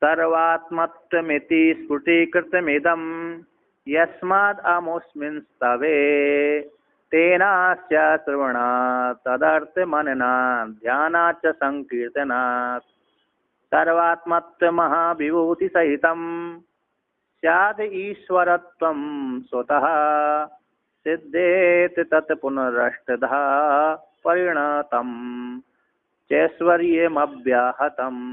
सर्वात्मत्वमिति स्फुटीकृतमिदं यस्माद् अमुस्मिन् स्तवे तेनास्य श्रवणात् तदर्थमननात् ध्यानात् च संकीर्तनात् सर्वात्मत्वमहाविभूतिसहितं स्याद् ईश्वरत्वं स्वतः सिद्धेत तत् पुनरष्टधा परिणतम् चैश्वर्यमव्याहतम्।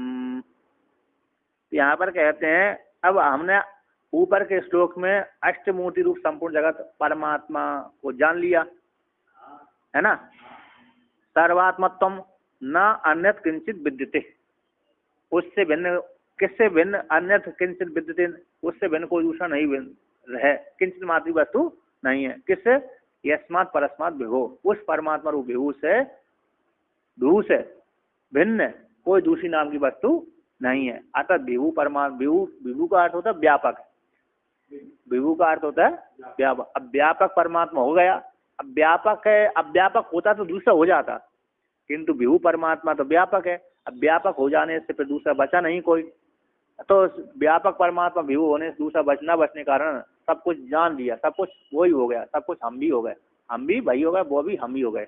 यहाँ पर कहते हैं, अब हमने ऊपर के श्लोक में अष्टमूर्ति रूप संपूर्ण जगत परमात्मा को जान लिया है ना। सर्वात्मत्वम न अन्यत किंचित विद्यते, उससे भिन्न, किससे भिन्न, अन्यत किंचित विद्यते, उससे भिन्न कोई दूसरा नहीं है, किंचित मात्र वस्तु नहीं है। किससे? यस्मात् परस्मात् विभो, उस परमात्मा रूप विभू से भिन्न कोई दूसरी नाम की वस्तु नहीं है। अतः विभू परमात्मा, विभू का अर्थ होता है व्यापक, विभू का अर्थ होता है व्यापक। अब व्यापक परमात्मा हो गया, अब व्यापक है, अब व्यापक होता तो दूसरा हो जाता, किंतु विभू परमात्मा तो व्यापक है। अब व्यापक हो जाने से फिर दूसरा बचा नहीं कोई, तो व्यापक परमात्मा विभू होने से दूसरा बचने के कारण सब कुछ जान लिया, सब कुछ वही हो गया, सब कुछ हम भी हो गए, हम भी वही हो गए, वो भी हम ही हो गए।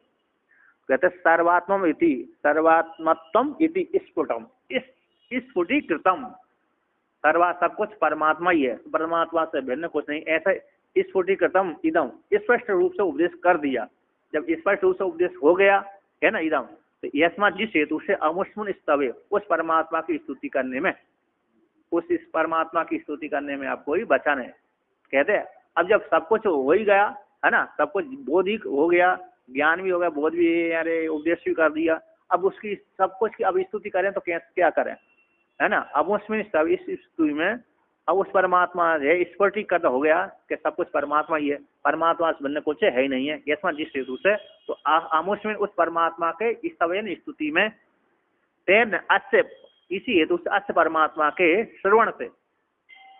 कहते सर्वात्मम इति, सर्वात्मत्वम इति स्फुटम, इस स्फुटीकृतम, सब कुछ परमात्मा ही है, परमात्मा से भिन्न कुछ नहीं, ऐसा स्फुटीकृतम इदम, स्पष्ट रूप से उपदेश कर दिया। जब स्पष्ट रूप से उपदेश हो गया है ना इदम, तो यस्मा, जिस हेतु से अमुष्मन स्तवे, उस परमात्मा की स्तुति करने में, उस परमात्मा की स्तुति करने में आपको ही बचा नहीं। कहते हैं अब जब सब कुछ हो ही गया है ना, सब कुछ बोध ही हो गया, ज्ञान भी हो गया, बोध भी, अरे उपदेश भी कर दिया, अब उसकी सब कुछ की अब स्तुति करें तो क्या करें, है ना। अब उसमें सब इस स्तुति में अब उस परमात्मा है स्फुटीकरण हो गया कि सब कुछ परमात्मा ही है, परमात्मा से भिन्न कुछ है ही नहीं है। यस्मा, जिस हेतु से, तो आमुष में उस परमात्मा के स्तवन स्तुति में, तेन अस्य, इसी हेतु से अस्य परमात्मा के श्रवण से,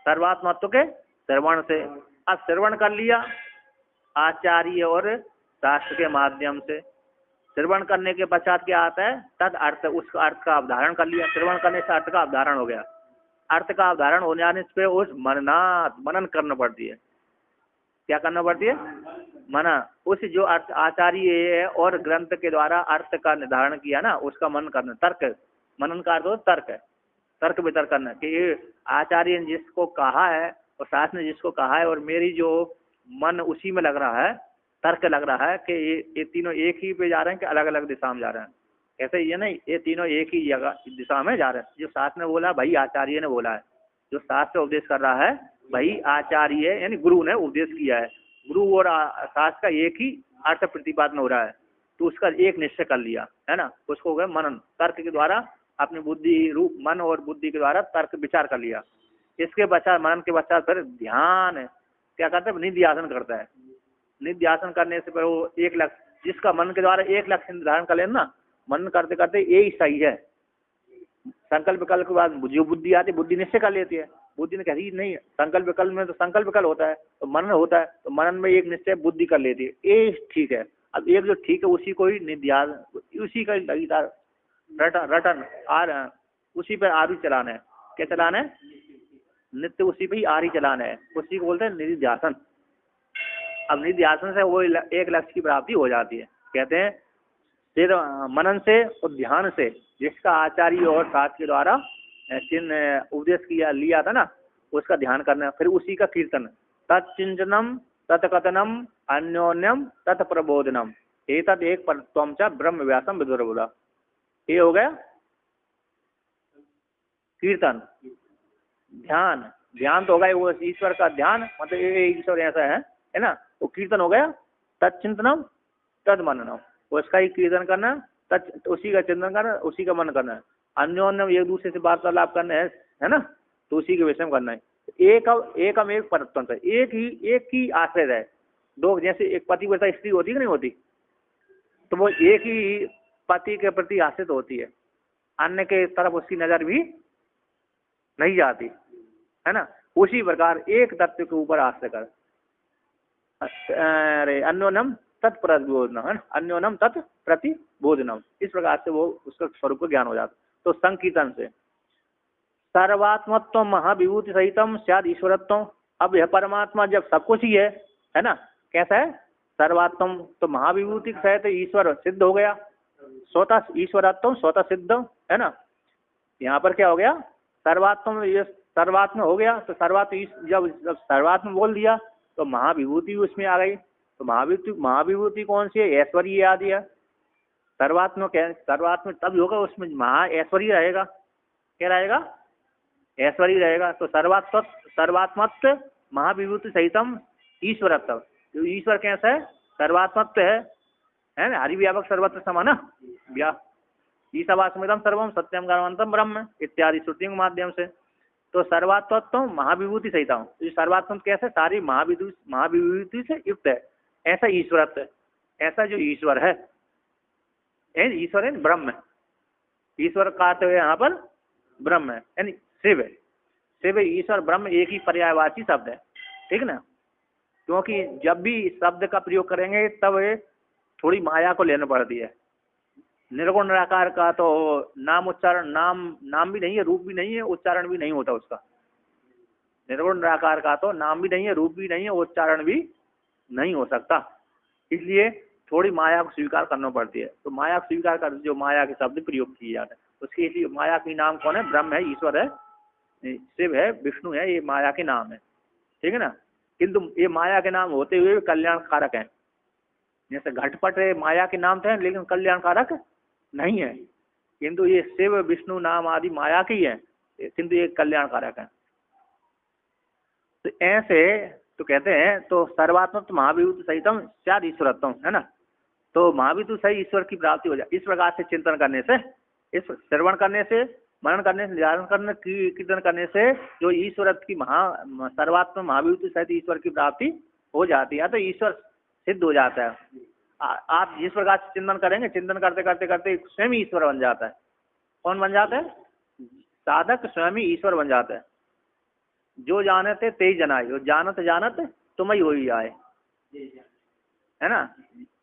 सर्वात्मत्व के श्रवण से, अब श्रवण कर लिया आचार्य और शास्त्र के माध्यम से। श्रवण करने के पश्चात क्या आता है? तद अर्थ, उसका अर्थ का अवधारण कर लिया। श्रवण करने से अर्थ का अवधारण हो गया, अर्थ का अवधारण हो जाने पे उस मनन करना पड़ती है। क्या करना पड़ती है? मनन। उस जो अर्थ आचार्य और ग्रंथ के द्वारा अर्थ का निर्धारण किया ना, उसका मनन करना। तर्क, मनन का अर्थ होता तर्क, तर्क वितर्क करना कि ये आचार्य ने जिसको कहा है और शास्त्र ने जिसको कहा है और मेरी जो मन उसी में लग रहा है, तर्क लग रहा है कि ये तीनों एक ही पे जा रहे हैं कि अलग अलग दिशा में जा रहे हैं। ऐसे ये नहीं, ये तीनों एक ही जगह दिशा में जा रहे हैं। जो शास्त्र ने बोला भाई आचार्य ने बोला है, जो शास्त्र उपदेश कर रहा है भाई आचार्य यानी गुरु ने उपदेश किया है। गुरु और शास्त्र का एक ही अर्थ प्रतिपादन हो रहा है, तो उसका एक निश्चय कर लिया है ना, उसको हो गया मनन। तर्क के द्वारा अपनी बुद्धि रूप, मन और बुद्धि के द्वारा तर्क विचार कर लिया। इसके पश्चात, मनन के पश्चात फिर ध्यान क्या करता है? निध्यासन करता है। निध्यासन करने से फिर वो एक लक्ष्य, जिसका मन के द्वारा एक लक्ष्य निर्धारण कर लेना ना, मन करते करते यही सही है। संकल्प विकल्प के बाद जो बुद्धि आती है, बुद्धि निश्चय कर लेती है। बुद्धि ने कहती नहीं, संकल्प विकल्प में तो संकल्प विकल्प होता है, तो मनन होता है, तो मनन में एक निश्चय बुद्धि कर लेती है, ये ठीक है। अब एक जो ठीक है उसी को ही निध्यासन, उसी का लगातार रटन उसी पर आरी चलाना है। क्या चलाना है? नित्य उसी पे ही आरी चलाना है, उसी को बोलते हैं निध्यासन। अब निध्यासन से वो एक लक्ष्य की प्राप्ति हो जाती है। कहते हैं फिर मनन से और ध्यान से, जिसका आचार्य और शास्त्र के द्वारा उपदेश किया लिया था ना, उसका ध्यान करना। फिर उसी का कीर्तन, तत्चिंतनम तत्कथनम अन्योन्यम तत्प्रबोधनम एतद एक परत्वम च ब्रह्म व्यासम विदुरबुधा। ये हो गया कीर्तन। ध्यान, ध्यान तो होगा वो ईश्वर का ध्यान, मतलब ये ईश्वर ऐसा है ना। वो कीर्तन हो गया तत्चिंतनम तद मननम, उसका ही कीर्तन करना, उसी का चिंतन करना, उसी का मन करना। अन्योन्यम, एक दूसरे से वार्तालाप करना है ना, तो उसी के विषय में करना है। एकम एक परत्वम, एक ही आश्रय है। दो, जैसे एक पतिव्रता स्त्री होती कि नहीं होती, तो वो एक ही पति के प्रति आश्रित होती है, अन्य के तरफ उसकी नजर भी नहीं जाती है ना। उसी प्रकार एक तत्व के ऊपर आश्रय कर, अरे अन्योन्यम तत्प्रतिबोधनम है ना, अन्योन्यम तत्प्रतिबोधनम, इस प्रकार से वो उसका स्वरूप का ज्ञान हो जाता। तो संकीर्तन से, सर्वात्मत्व महाविभूति सहितम स्याद ईश्वरत्व। अब यह परमात्मा जब सब कुछ ही है ना, कैसा है? सर्वात्म तो महाविभूति सहित ईश्वर सिद्ध हो गया, स्वतः ईश्वरत्व स्वतः सिद्ध, है ना। यहाँ पर क्या हो गया? सर्वात्म, ये सर्वात्म हो गया, तो सर्वात्म जब सर्वात्म बोल दिया तो महाविभूति उसमें आ गई। तो महाविभूति कौन सी है? ऐश्वर्य आदि है। सर्वात्म क्या? सर्वात्म तब होगा उसमें महा ऐश्वर्य रहेगा। क्या रहेगा? ऐश्वर्य रहेगा। तो सर्वात्मत्व महाविभूति सहितम ईश्वरत्व। जो ईश्वर कैसा है? सर्वात्मत्व है ना। हरिव्यापक सर्वत्र समान ईशावास्मिदम सर्वम सत्यम ज्ञानवंतम ब्रह्म इत्यादि श्रुतियों के माध्यम से। तो सर्वात्मत्व महाविभूति सहितम, तो सर्वात्म कैसे? सारी महाविभूति से युक्त है, ऐसा ईश्वरत्व, ऐसा जो ईश्वर है, ईश्वर है ब्रह्म है। ईश्वर का अर्थ है यहाँ पर ब्रह्म है, यानी शिव है। शिव ईश्वर ब्रह्म एक ही पर्यायवाची शब्द है, ठीक ना। क्योंकि जब भी शब्द का प्रयोग करेंगे तब थोड़ी माया को लेना पड़ती है। निर्गुण निराकार का तो नाम उच्चारण, नाम भी नहीं है, रूप भी नहीं है, उच्चारण भी नहीं होता उसका। निर्गुण निराकार का तो नाम भी नहीं है, रूप भी नहीं है, उच्चारण भी नहीं हो सकता। इसलिए थोड़ी माया को स्वीकार करना पड़ती है। तो माया को स्वीकार कर, जो माया के शब्द प्रयोग किए जाते हैं उसके लिए माया की नाम कौन है? ब्रह्म है, ईश्वर है, शिव है, विष्णु है, ये माया के नाम है, ठीक है ना। किंतु ये माया के नाम होते हुए कल्याणकारक है। जैसे घटपट माया के नाम थे लेकिन कल्याणकारक नहीं है, किंतु ये शिव विष्णु नाम आदि माया के ही है, किंतु ये कल्याणकारक है। तो ऐसे तो कहते हैं, तो सर्वात्मक महाविभूति सहितम स्याद ईश्वरत्व, है ना। तो महाविभूति सही ईश्वर की प्राप्ति हो जाए। इस प्रकार से चिंतन करने से, इस श्रवण करने से, मनन करने से, ध्यान करने, कीर्तन करने से जो ईश्वर की सर्वात्म महाविभूति सहित ईश्वर की प्राप्ति हो जाती है। तो ईश्वर सिद्ध हो जाता है। आप जिस प्रकार से चिंतन करेंगे, चिंतन करते करते करते स्वयं ईश्वर बन जाता है। कौन बन जाता है? साधक स्वयं ईश्वर बन जाता है। जो जानते ते जनाए, जो जानत जानत तुम्हें हो ही आए, है ना।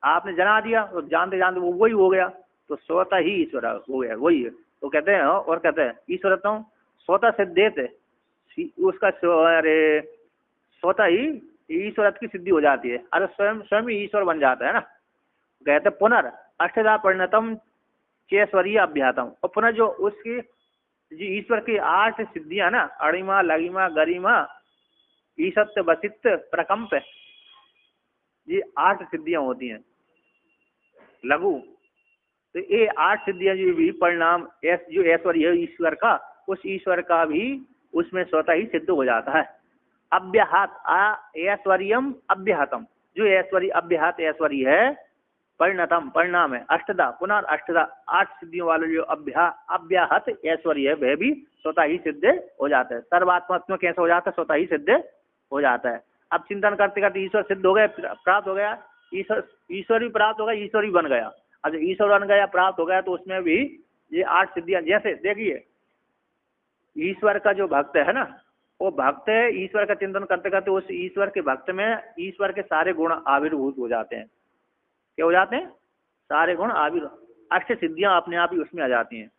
आपने जना दिया तो जानते जानते वो वही हो गया, तो स्वतः ही ईश्वर हो गया, वही है। तो कहते हैं, और कहते हैं ईश्वरत्व स्वतः सिद्धेत, उसका अरे स्वतः ही ईश्वरत्व की सिद्धि हो जाती है। अरे स्वयं ही ईश्वर बन जाता है ना। कहते पुनर् अष्टधा परिणतम चेश्वरीय अभ्यातम, और पुनः जो उसकी जी ईश्वर की 8 सिद्धियां ना, अणिमा लगिमा गरिमा ईसत्य वसित्य प्रकंप, ये 8 सिद्धियां होती हैं लघु। तो ये 8 सिद्धियां जो भी परिणाम जो ऐश्वर्य है ईश्वर का, उस ईश्वर का भी उसमें स्वतः ही सिद्ध हो जाता है। अव्याहत ऐश्वर्यम अव्याहतम, जो ऐश्वर्य अव्याहत ऐश्वर्य है परिणतम परिणाम है, अष्टदा पुनः अष्टदा 8 सिद्धियों वाले जो अव्याहत ऐश्वर्य है वह भी स्वतः ही सिद्ध हो जाता है। सर्वात्मत्व कैसे हो जाता है? स्वतः ही सिद्ध हो जाता है। अब चिंतन करते करते ईश्वर सिद्ध हो गया, प्राप्त हो गया, ईश्वर भी प्राप्त हो गया, ईश्वर भी बन गया। अब ईश्वर बन गया, प्राप्त हो गया, तो उसमें भी ये 8 सिद्धियां, जैसे देखिए ईश्वर का जो भक्त है ना, वो भक्त है, ईश्वर का चिंतन करते करते उस ईश्वर के भक्त में ईश्वर के सारे गुण आविर्भूत हो जाते हैं। क्या हो जाते हैं? सारे गुण आविर्भूत, 8 सिद्धियां अपने आप ही उसमें आ जाती हैं।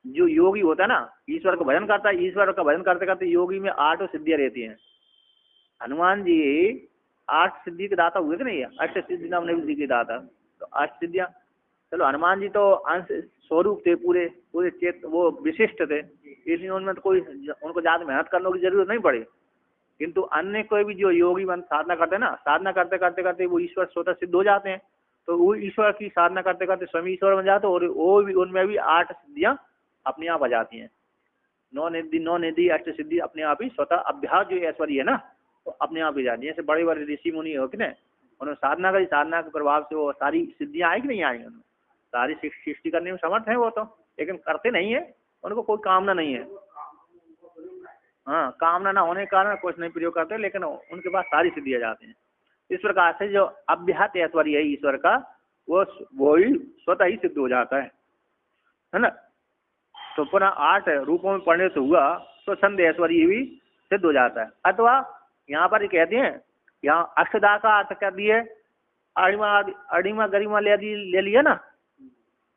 जो योगी होता है ना, ईश्वर का भजन करता है, ईश्वर का भजन करते करते योगी में 8 सिद्धियां रहती हैं। हनुमान जी 8 सिद्धि के दाता हुए कि नहीं? 8 सिद्धि नाम निधि के दाता, तो 8 सिद्धियां। चलो हनुमान जी तो अंश स्वरूप थे, पूरे चेत, वो विशिष्ट थे, इसलिए उनमें तो कोई उनको ज्यादा मेहनत करने की जरूरत नहीं पड़ी। किंतु अन्य कोई भी जो योगी बन साधना करते हैं ना, साधना करते करते करते वो ईश्वर स्वतः सिद्ध हो जाते हैं। तो वो ईश्वर की साधना करते करते स्वयं ईश्वर बन जाते हैं, और वो भी उनमें भी 8 सिद्धियां अपने आप आ जाती हैं। 9 निधि 8 सिद्धि अपने आप ही स्वतः अभ्यास जो ऐश्वर्य है ना, तो अपने आप ही जाती है। जैसे बड़े बड़े ऋषि मुनि हो कि नहीं, उन्होंने साधना करी, साधना के प्रभाव से वो सारी सिद्धियां आई कि नहीं आई, उन्होंने सारी सृष्टि करने में समर्थ है वो तो, लेकिन करते नहीं है, उनको कोई कामना नहीं है। हाँ, कामना ना होने के कारण कुछ नहीं प्रयोग करते, लेकिन उनके पास सारी सिद्धियां जाती हैं। इस प्रकार से जो अभ्यास ऐश्वर्य है ईश्वर का, वो ही स्वतः ही सिद्ध हो जाता है ना। तो पुनः 8 रूपों में परिणत हुआ तो छंद ऐश्वर्य भी सिद्ध हो जाता है। अथवा यहाँ पर कहते हैं, यहाँ अष्टदा का अर्थ कर दिए, अणिमा गरिमा ले लिया ना,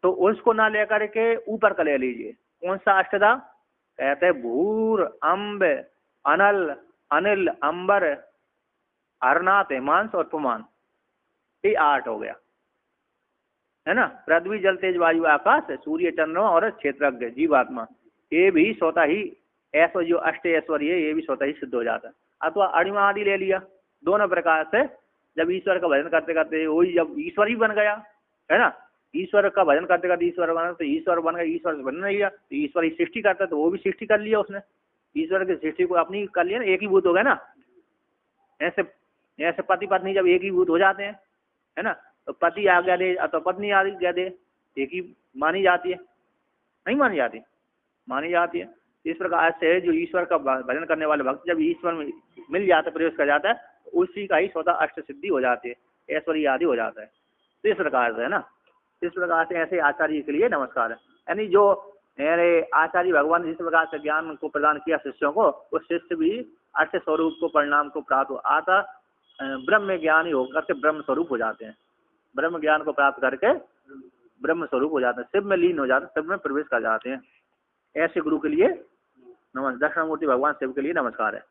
तो उसको ना लेकर के ऊपर का ले लीजिए। कौन सा अष्टदा? कहते भूर अम्ब अनल अनिल अंबर हरनाथ हिमांश और पुमान, ये 8 हो गया है ना। पृथ्वी जल तेज वायु आकाश सूर्य चंद्रमा और क्षेत्रज्ञ जीवात्मा, ये भी स्वतः ही ऐसा जो अष्ट ऐश्वर्य ये भी स्वतः ही सिद्ध हो जाता है। अथवा अणिमा आदि ले लिया, दोनों प्रकार से जब ईश्वर का भजन करते करते वही जब ईश्वर ही बन गया है ना, ईश्वर का भजन करते करते ईश्वर बना तो ईश्वर बन गया, ईश्वर बन नहीं गया तो ईश्वर ही सृष्टि करता तो वो भी सृष्टि कर लिया उसने, ईश्वर की सृष्टि को अपनी कर लिया ना, एक ही भूत हो गया ना। ऐसे ऐसे पति पत्नी जब एक ही भूत हो जाते हैं है ना, तो पति आज्ञा दे अथवा पत्नी आज्ञा दे एक ही मानी जाती है, नहीं मानी जाती, मानी जाती है। इस प्रकार से जो ईश्वर का भजन करने वाले भक्त जब ईश्वर में मिल जाता है, प्रवेश कर जाता है, उसी का ही स्वतः अष्ट सिद्धि हो जाती है, ऐश्वर्य आदि हो जाता है। तो इस प्रकार से है ना, इस प्रकार से ऐसे आचार्य के लिए नमस्कार है। यानी जो मेरे आचार्य भगवान ने जिस प्रकार से ज्ञान को प्रदान किया शिष्यों को, उस शिष्य भी अष्ट स्वरूप को परिणाम को प्राप्त हो आता ब्रह्म ज्ञानी होकर के ब्रह्म स्वरूप हो जाते हैं, ब्रह्म ज्ञान को प्राप्त करके ब्रह्म स्वरूप हो जाते हैं, शिव में लीन हो जाते हैं, शिव में प्रवेश कर जाते हैं। ऐसे गुरु के लिए नमस्कार, दक्षिणामूर्ति भगवान शिव के लिए नमस्कार है।